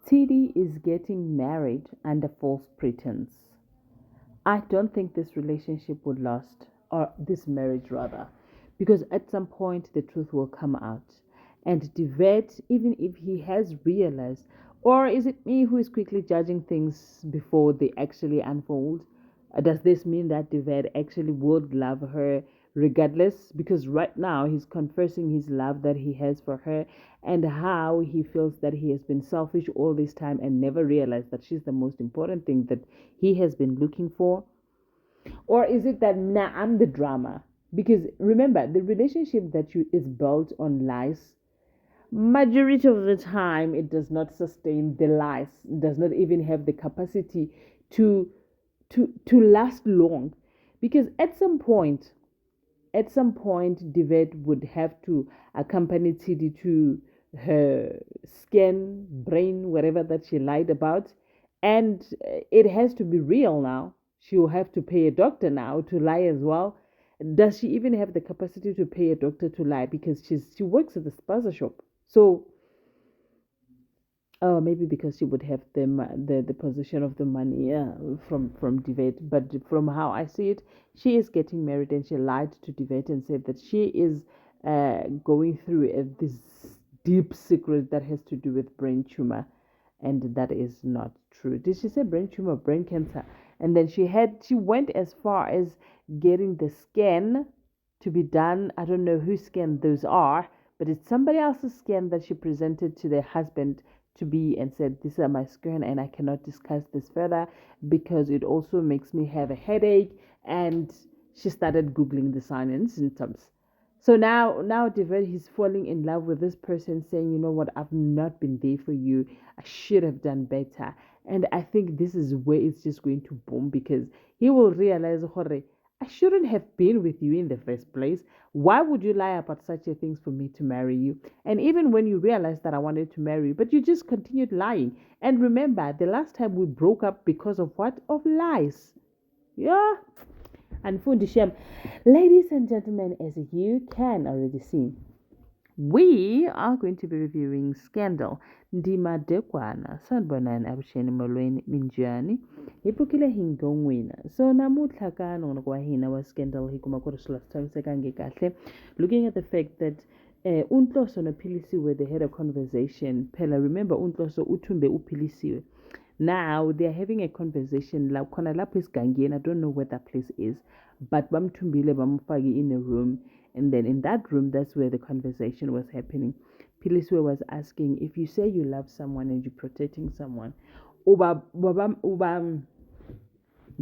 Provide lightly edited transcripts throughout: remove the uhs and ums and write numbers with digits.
TD is getting married under false pretense. I don't think this relationship would last, or this marriage rather, because at some point the truth will come out. And Divet, even if he has realized, or is it me who is quickly judging things before they actually unfold? Does this mean that Divet actually would love her regardless? Because right now he's confessing his love that he has for her and how he feels that he has been selfish all this time and never realized that she's the most important thing that he has been looking for. Or is it that nah, I'm the drama? Because remember, the relationship that you is built on lies. Majority of the time, it does not sustain the lies. It does not even have the capacity to to last long. Because at some point, Divet would have to accompany TD to her scan, brain, whatever that she lied about. And it has to be real now. She will have to pay a doctor now to lie as well. Does she even have the capacity to pay a doctor to lie? Because she works at the spaza shop. So oh, maybe because she would have the position of the money, yeah, from Debate. But from how I see it, she is getting married, and she lied to Debate and said that she is going through this deep secret that has to do with brain tumor, and that is not true. Did she say brain tumor, brain cancer? And then she went as far as getting the scan to be done. I don't know whose scan those are, but it's somebody else's scan that she presented to their husband to be and said, "These are my skin, and I cannot discuss this further because it also makes me have a headache." And she started Googling the signs and symptoms. So now David, he's falling in love with this person, saying, "You know what? I've not been there for you. I should have done better." And I think this is where it's just going to boom because he will realize, "Hore, I shouldn't have been with you in the first place. Why would you lie about such a things for me to marry you?" And even when you realized that I wanted to marry you, but you just continued lying. And remember, the last time we broke up because of what? Of lies. Yeah. And Fundishem, ladies and gentlemen, as you can already see, we are going to be reviewing Scandal. Ndima Dekwana, sanibonani avuxeni molweni minjhani hi pfukile hi nghon'wina. So namuntlha ka nongonoko wa hina wa Scandal hi kuma ku ri swilo swi tshamisekangi kahle, looking at the fact that uNhloso noPhilisiwe they had a conversation. Phela remember uNhloso uthumbe uPhilisiwe. Now they are having a conversation la khona lapho esigangeni. I don't know where that place is, but bamthumbile bamfaki in a room, and then in that room that's where the conversation was happening. Piliswe was asking, if you say you love someone and you're protecting someone, do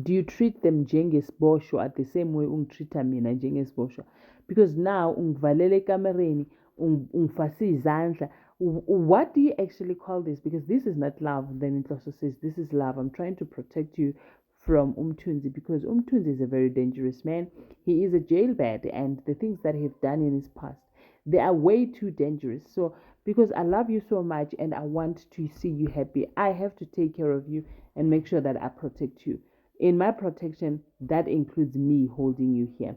you treat them njengesibosho at the same way ungitreata mina njengesibosho? Because now ungivalele ekamereni, ungifase izandla. What do you actually call this? Because this is not love. Then it also says this is love. I'm trying to protect you from Umtunzi because Umtunzi is a very dangerous man. He is a jailbird, and the things that he've done in his past, they are way too dangerous. So because I love you so much and I want to see you happy, I have to take care of you and make sure that I protect you. In my protection, that includes me holding you here.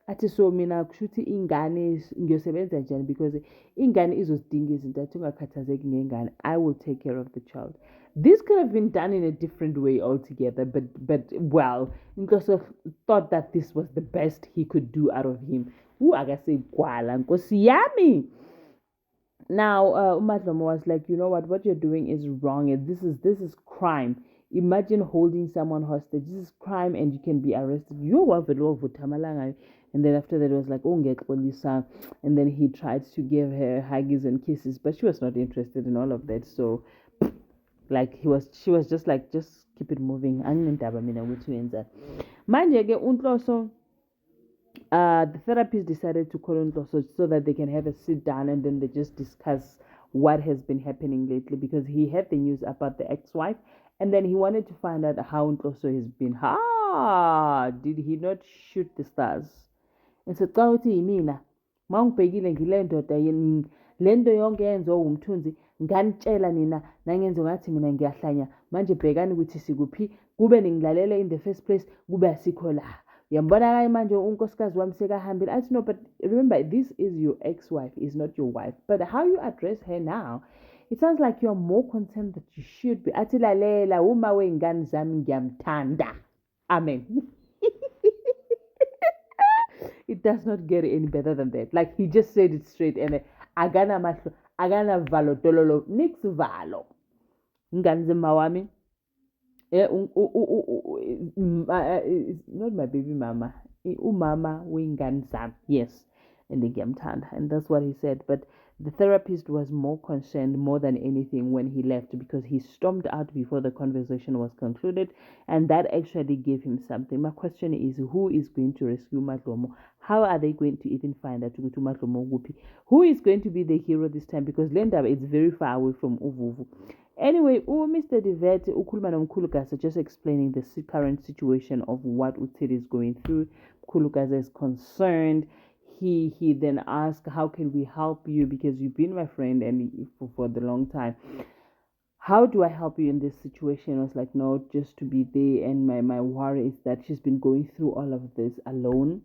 Athi so mina kushuthi ingane ngiyosebenza njani because ingane izozidinga izinto athi ungakhathazeki ngengane. I will take care of the child. This could have been done in a different way altogether, but well, Nkosi thought that this was the best he could do out of him. Akase gwala Nkosi yami. Now, Umadlomo was like, you know what you're doing is wrong. And this is crime. Imagine holding someone hostage. This is crime, and you can be arrested. You were the law of Tamalanga. And then after that, it was like, oh, get Lisa. And then he tried to give her huggies and kisses, but she was not interested in all of that. So, like she was just like, just keep it moving. Angindaba mina ukuthi wenza. Manje ke uNhloso the therapist decided to call on so that they can have a sit down and then they just discuss what has been happening lately because he had the news about the ex-wife and then he wanted to find out how Ntoso has been. Did he not shoot the stars? And so xa uthi yimina mawungibhekile ngile ndoda le nto yonke yenziwa umthunzi nganitshela nina nangenza ngathi mina ngiyahlanya manje bhekani ukuthi sikuphi kube ningilalele in the first place kube asikho la yambona manje unkosikazi wami sekahambile athi no, but remember this is your ex-wife, is not your wife, but how you address her now it sounds like you're more concerned that you should be. Athi lalela uma wey'ngane zami ngiyamthanda. Amen. It does not get any better than that. Like he just said it straight and agana mahlo, agana valo dololo, nix valo. Ngane zimawami. Yeah, not my baby mama. Umama wingane zami. Yes. And ngiyamthanda. And that's what he said. But the therapist was more concerned more than anything when he left because he stormed out before the conversation was concluded, and that actually gave him something. My question is, who is going to rescue Matlomo? How are they going to even find out Matlomo Gupi? Who is going to be the hero this time? Because Lenda is very far away from Uvuvu. Anyway, Mr. Divet ukhuluma nomkhulukazi just explaining the current situation of what Utsiri is going through. Khulukazi is concerned. He then asked, how can we help you, because you've been my friend and for the long time. How do I help you in this situation? I was like, no, just to be there. And my worry is that she's been going through all of this alone.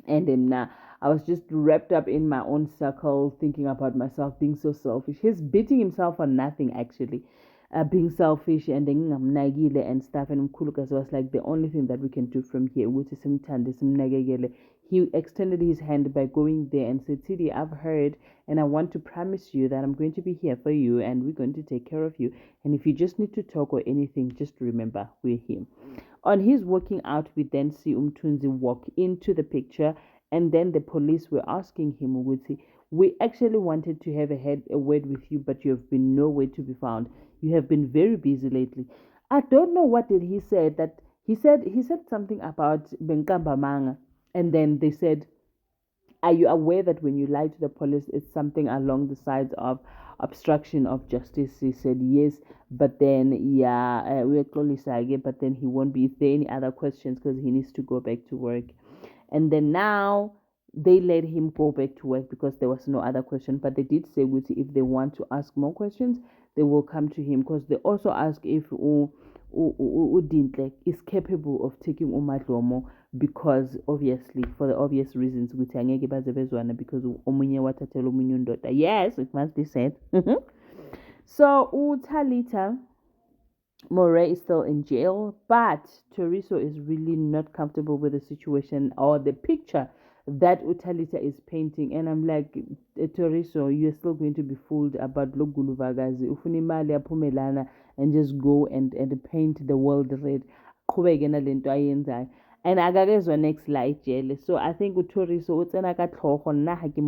And then I was just wrapped up in my own circle, thinking about myself, being so selfish. He's beating himself for nothing, actually. Being selfish and then nagile and stuff. And Mkulukas was like, the only thing that we can do from here, which is he extended his hand by going there and said, Tidi, I've heard, and I want to promise you that I'm going to be here for you and we're going to take care of you. And if you just need to talk or anything, just remember, we're here. On his walking out, we then see Umtunzi walk into the picture, and then the police were asking him, we actually wanted to have a word with you, but you have been nowhere to be found. You have been very busy lately. I don't know what did he say. That he said something about Benkamba Manga, and then they said, are you aware that when you lie to the police, it's something along the sides of obstruction of justice? He said yes, but then we're clearly saying, but then he won't be. Is there any other questions? Because he needs to go back to work. And then now they let him go back to work because there was no other question. But they did say if they want to ask more questions, they will come to him, because they also ask if Udintle is capable of taking Umadlomo, because obviously, for the obvious reasons, because omunye wathathela omunye undoda. Yes, it must be said. So Utalita Moray is still in jail, but Toriso is really not comfortable with the situation or the picture that Utalita is painting. And I'm like, Toriso, you're still going to be fooled about Loguluvagazi. Ufunimali apumelana and just go and paint the world red. And akakezwa next light jail. So I think Toriso utsena ka tlhogo nna ha ke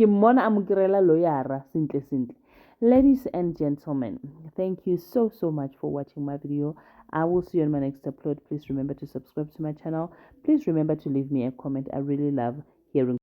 mmona amukirela loyara simple. Ladies and gentlemen, thank you so much for watching my video. I will see you on my next upload. Please remember to subscribe to my channel. Please remember to leave me a comment. I really love hearing